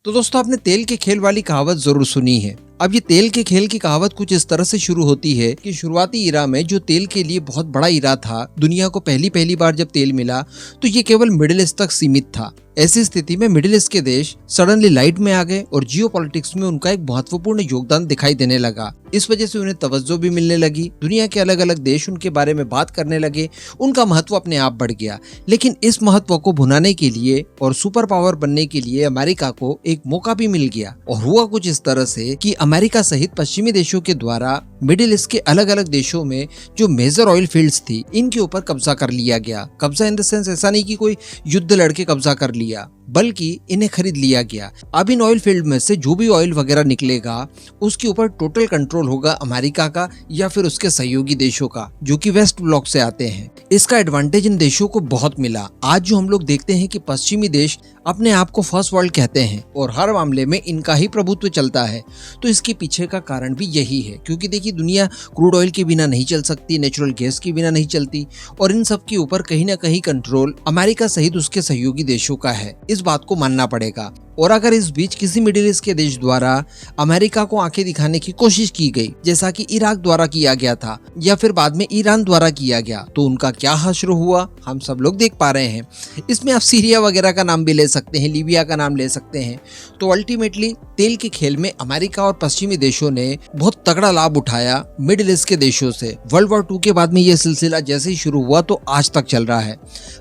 तो दोस्तों आपने तेल के खेल वाली कहावत जरूर सुनी है। अब ये तेल के खेल की कहावत कुछ इस तरह से शुरू होती है कि शुरुआती इरा में जो तेल के लिए बहुत बड़ा इरा था, दुनिया को पहली बार जब तेल मिला तो ये केवल मिडिल ईस्ट तक सीमित था। ऐसी स्थिति में मिडिल ईस्ट के देश सडनली लाइट में आ गए और जियोपॉलिटिक्स में उनका एक महत्वपूर्ण योगदान दिखाई देने लगा। इस वजह से उन्हें तवज्जो भी मिलने लगी, दुनिया के अलग अलग देश उनके बारे में बात करने लगे, उनका महत्व अपने आप बढ़ गया। लेकिन इस महत्व को भुनाने के लिए और सुपर पावर बनने के लिए अमेरिका को एक मौका भी मिल गया। और हुआ कुछ इस तरह से कि अमेरिका सहित पश्चिमी देशों के द्वारा मिडिल ईस्ट के अलग अलग देशों में जो मेजर ऑयल फील्ड्स थी, इनके ऊपर कब्जा कर लिया गया। कब्जा इन द सेंस ऐसा नहीं कि कोई युद्ध लड़के कब्जा कर लिया, बल्कि इन्हें खरीद लिया गया। अब इन ऑयल फील्ड में से जो भी ऑयल वगैरह निकलेगा उसके ऊपर टोटल कंट्रोल होगा अमेरिका का या फिर उसके सहयोगी देशों का, जो कि वेस्ट ब्लॉक से आते हैं। इसका एडवांटेज इन देशों को बहुत मिला। आज जो हम लोग देखते हैं कि पश्चिमी देश अपने आप को फर्स्ट वर्ल्ड कहते हैं और हर मामले में इनका ही प्रभुत्व चलता है, तो इसके पीछे का कारण भी यही है। क्योंकि देखिए, दुनिया क्रूड ऑयल के बिना नहीं चल सकती, नेचुरल गैस के बिना नहीं चलती, और इन सब के ऊपर कहीं ना कहीं कंट्रोल अमेरिका सहित उसके सहयोगी देशों का है। इस बात को मानना पड़ेगा। और अगर इस बीच किसी मिडिल ईस्ट के देश द्वारा अमेरिका को आंखें दिखाने की कोशिश की गई, जैसा कि इराक द्वारा किया गया था या फिर बाद में ईरान द्वारा किया गया, तो उनका क्या हश्र हुआ हम सब लोग देख पा रहे हैं। इसमें आप सीरिया वगैरह का नाम भी ले सकते हैं, लीबिया का नाम ले सकते हैं। तो अल्टीमेटली तेल के खेल में अमेरिका और पश्चिमी देशों ने बहुत तगड़ा लाभ उठाया मिडिल ईस्ट के देशों से। वर्ल्ड वॉर 2 के बाद में ये सिलसिला जैसे ही शुरू हुआ तो आज तक चल रहा है।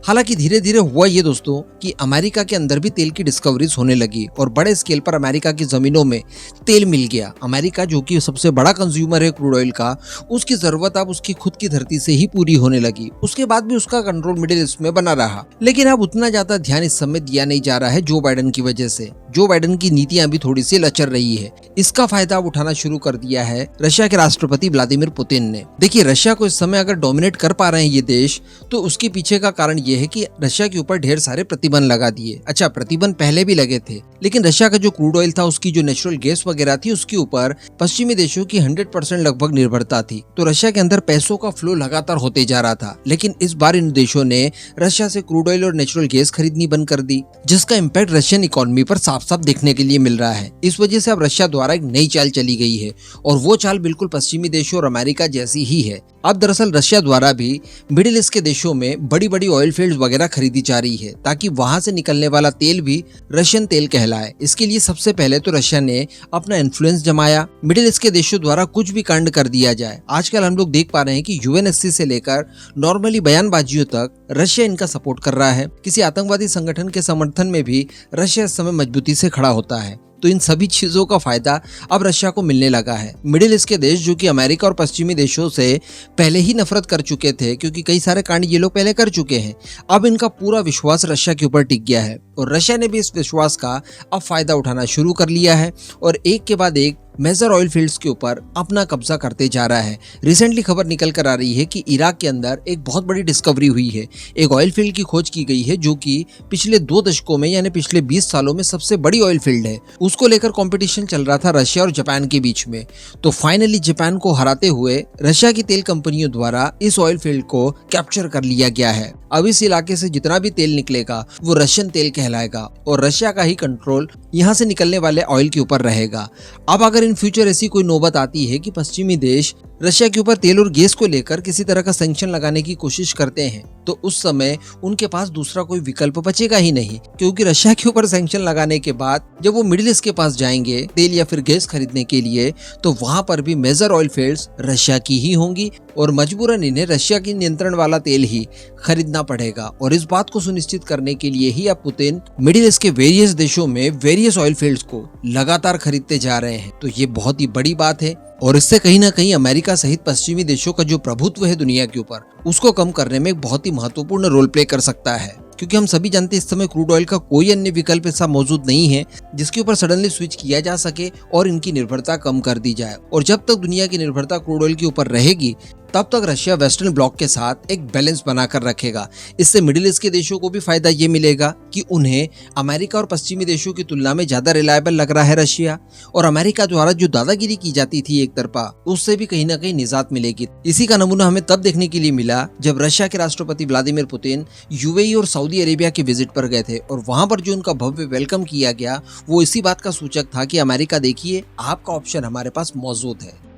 हालांकि धीरे धीरे हुआ ये दोस्तों कि अमेरिका के अंदर भी तेल की डिस्कवरीज होने लगी और बड़े स्केल पर अमेरिका की जमीनों में तेल मिल गया। अमेरिका जो कि सबसे बड़ा कंज्यूमर है क्रूड ऑयल का, उसकी जरूरत अब उसकी खुद की धरती से ही पूरी होने लगी। उसके बाद भी उसका कंट्रोल मिडिल ईस्ट में बना रहा, लेकिन अब उतना ज्यादा ध्यान इस समय दिया नहीं जा रहा है जो बाइडेन की वजह से। जो बाइडेन की नीतियां भी थोड़ी सी लचर रही है। इसका फायदा उठाना शुरू कर दिया है रशिया के राष्ट्रपति व्लादिमीर पुतिन ने। देखिए, रशिया को इस समय अगर डोमिनेट कर पा रहे हैं ये देश, तो उसके पीछे का कारण ये है कि रशिया के ऊपर ढेर सारे प्रतिबंध लगा दिए। अच्छा, प्रतिबंध पहले भी लगे थे, लेकिन रशिया का जो क्रूड ऑयल था, उसकी जो नेचुरल गैस वगैरह थी, उसके ऊपर पश्चिमी देशों की 100% लगभग निर्भरता थी। तो रशिया के अंदर पैसों का फ्लो लगातार होते जा रहा था। लेकिन इस बार इन देशों ने रशिया से क्रूड ऑयल और नेचुरल गैस खरीदनी बंद कर दी, जिसका इम्पैक्ट रशियन इकोनॉमी पर साफ साफ देखने के लिए मिल रहा है। इस वजह से अब रशिया द्वारा एक नई चाल चली गई है और वो चाल बिल्कुल पश्चिमी देशों और अमेरिका जैसी ही है। अब दरअसल रशिया द्वारा भी मिडिल ईस्ट के देशों में बड़ी बड़ी ऑयल फील्ड्स वगैरह खरीदी जा रही है, ताकि वहां से निकलने वाला तेल भी रशियन तेल कहलाए। इसके लिए सबसे पहले तो रशिया ने अपना इन्फ्लुएंस जमाया, मिडिल ईस्ट के देशों द्वारा कुछ भी कांड कर दिया जाए। आजकल हम लोग देख पा रहे हैं कि यूएनएससी से लेकर नॉर्मली बयानबाजियों तक रशिया इनका सपोर्ट कर रहा है। किसी आतंकवादी संगठन के समर्थन में भी रशिया इस समय मजबूती से खड़ा होता है। तो इन सभी चीजों का फायदा अब रशिया को मिलने लगा है। मिडिल ईस्ट के देश जो कि अमेरिका और पश्चिमी देशों से पहले ही नफरत कर चुके थे, क्योंकि कई सारे कांड ये लोग पहले कर चुके हैं, अब इनका पूरा विश्वास रशिया के ऊपर टिक गया है और रशिया ने भी इस विश्वास का अब फायदा उठाना शुरू कर लिया है और एक के बाद एक मेजर ऑयल फील्ड्स के ऊपर अपना कब्जा करते जा रहा है। रिसेंटली खबर निकल कर आ रही है कि इराक के अंदर एक बहुत बड़ी डिस्कवरी हुई है। एक ऑयल फील्ड की खोज की गई है जो कि पिछले 2 दशकों में यानी पिछले 20 सालों में सबसे बड़ी ऑयल फील्ड है। उसको लेकर कंपटीशन चल रहा था रशिया और जापान के बीच में। तो फाइनली जापान को हराते हुए रशिया की तेल कंपनियों द्वारा इस ऑयल फील्ड को कैप्चर कर लिया गया है। अब इस इलाके से जितना भी तेल निकलेगा वो रशियन तेल कहलाएगा और रशिया का ही कंट्रोल यहाँ से निकलने वाले ऑयल के ऊपर रहेगा। अब अगर इन फ्यूचर ऐसी कोई नौबत आती है कि पश्चिमी देश रशिया के ऊपर तेल और गैस को लेकर किसी तरह का सैंक्शन लगाने की कोशिश करते हैं, तो उस समय उनके पास दूसरा कोई विकल्प बचेगा ही नहीं। क्योंकि रशिया के ऊपर सैंक्शन लगाने के बाद जब वो मिडिल ईस्ट के पास जाएंगे तेल या फिर गैस खरीदने के लिए, तो वहां पर भी मेजर ऑयल फील्ड्स रशिया की ही होंगी और मजबूरन इन्हें रशिया की नियंत्रण वाला तेल ही खरीदना पड़ेगा। और इस बात को सुनिश्चित करने के लिए ही अब पुतिन मिडिल ईस्ट के वेरियस देशों में वेरियस ऑयल फील्ड्स को लगातार खरीदते जा रहे हैं। तो ये बहुत ही बड़ी बात है और इससे कहीं ना कहीं अमेरिका सहित पश्चिमी देशों का जो प्रभुत्व है दुनिया के ऊपर, उसको कम करने में एक बहुत ही महत्वपूर्ण रोल प्ले कर सकता है। क्योंकि हम सभी जानते हैं इस समय क्रूड ऑयल का कोई अन्य विकल्प ऐसा मौजूद नहीं है जिसके ऊपर सडनली स्विच किया जा सके और इनकी निर्भरता कम कर दी जाए। और जब तक दुनिया की निर्भरता क्रूड ऑयल के ऊपर रहेगी, तब तक रशिया वेस्टर्न ब्लॉक के साथ एक बैलेंस बनाकर रखेगा। इससे मिडिल ईस्ट के देशों को भी फायदा ये मिलेगा कि उन्हें अमेरिका और पश्चिमी देशों की तुलना में ज्यादा रिलायबल लग रहा है रशिया, और अमेरिका द्वारा जो दादागिरी की जाती थी एक तरफा, उससे भी कहीं ना कहीं निजात मिलेगी। इसी का नमूना हमें तब देखने के लिए मिला जब रशिया के राष्ट्रपति व्लादिमीर पुतिन यूएई और सऊदी अरेबिया के विजिट पर गए थे, और वहां पर जो उनका भव्य वेलकम किया गया वो इसी बात का सूचक था कि अमेरिका देखिए आपका ऑप्शन हमारे पास मौजूद है।